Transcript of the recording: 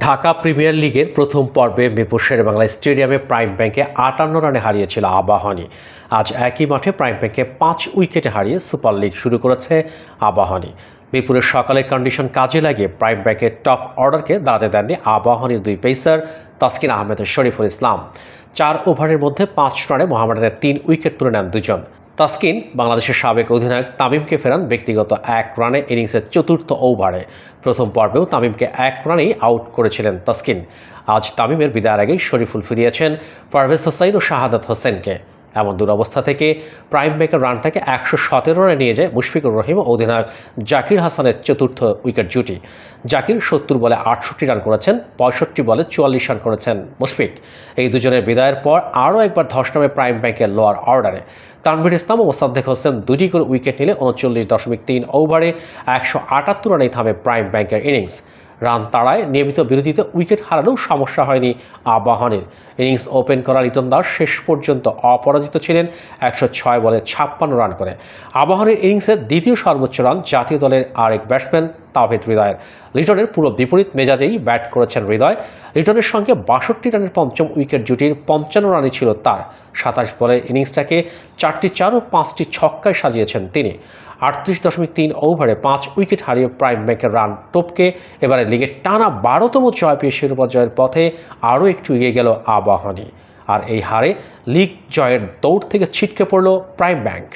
Dhaka premier লিগের প্রথম পর্বে মিরপুর শেরেবাংলা স্টেডিয়ামে প্রাইম ব্যাংকে ৫৮ রানে হারিয়েছিল আবাহনী। আজ একই মাঠে প্রাইম ব্যাংকে ৫ উইকেটে হারিয়ে সুপার লিগ শুরু করেছে আবাহনী। মিরপুরের সকালের কন্ডিশন কাজে লাগিয়ে প্রাইম ব্যাংকের টপ অর্ডারকে দাঁড়াতে দেননি আবাহনীর দুই পেসার তাসকিন আহমেদ ও শরীফুল ইসলাম। ৪ ওভারের মধ্যে ৫ রানে মোহামেডানের ৩ উইকেট তুলে নেন দুজন। তাসকিন বাংলাদেশের সাবেক অধিনায়ক তামিমকে ফেরান ব্যক্তিগত ১ রানে ইনিংসের চতুর্থ ওভারে। প্রথম পর্বেও তামিমকে ১ রানেই আউট করেছিলেন তাসকিন। আজ তামিমের বিদায়ের আগেই শরীফুল ফিরিয়েছেন পারভেজ হোসাইন ও শাহাদাত হোসেনকে। এমন দুরবস্থা থেকে প্রাইম ব্যাংকের রানটাকে ১১৭ রানে নিয়ে যায় মুশফিকুর রহিম ও অধিনায়ক জাকির হাসানের চতুর্থ উইকেট জুটি। জাকির ৭০ বলে ৬৮ রান করেছেন, ৬৫ বলে ৪৪ রান করেছেন মুশফিক। এই দুজনের বিদায়ের পর আরও একবার ধস নামে প্রাইম ব্যাংকের লোয়ার অর্ডারে। তানভীর ইসলাম ও মোসাদ্দেক হোসেন দুটি করে উইকেট নিলে ৩৯.৩ ওভারে ১৭৮ রানেই থামে প্রাইম ব্যাংকের ইনিংস। রান তাড়ায় নিয়মিত বিরতিতে উইকেট হারালেও সমস্যা হয়নি আবাহনীর। ইনিংস ওপেন করা লিটন দাস শেষ পর্যন্ত অপরাজিত ছিলেন ১০৬ বলে ৫৬ রান করে। আবাহনীর ইনিংসের দ্বিতীয় সর্বোচ্চ রান জাতীয় দলের আরেক ব্যাটসম্যান তাওহিদ হৃদয়ের। লিটনের পুরো বিপরীত মেজাজেই ব্যাট করেছেন হৃদয়। লিটনের সঙ্গে ৬২ রানের পঞ্চম উইকেট জুটির ৫৫ রানই ছিল তার। ২৭ বলে ইনিংসটাকে ৪টি ৪ ও ৫টি ছক্কায় সাজিয়েছেন তিনি। ৩৮.৩ ওভারে ৫ উইকেট হারিয়ে প্রাইম ব্যাংকের রান টপকে এবারে লিগের টানা ১২তম জয় পেয়ে শিরোপা জয়ের পথে আরও একটু এগিয়ে গেল আবাহনী। আর এই হারে লিগ জয়ের দৌড় থেকে ছিটকে পড়ল প্রাইম ব্যাংক।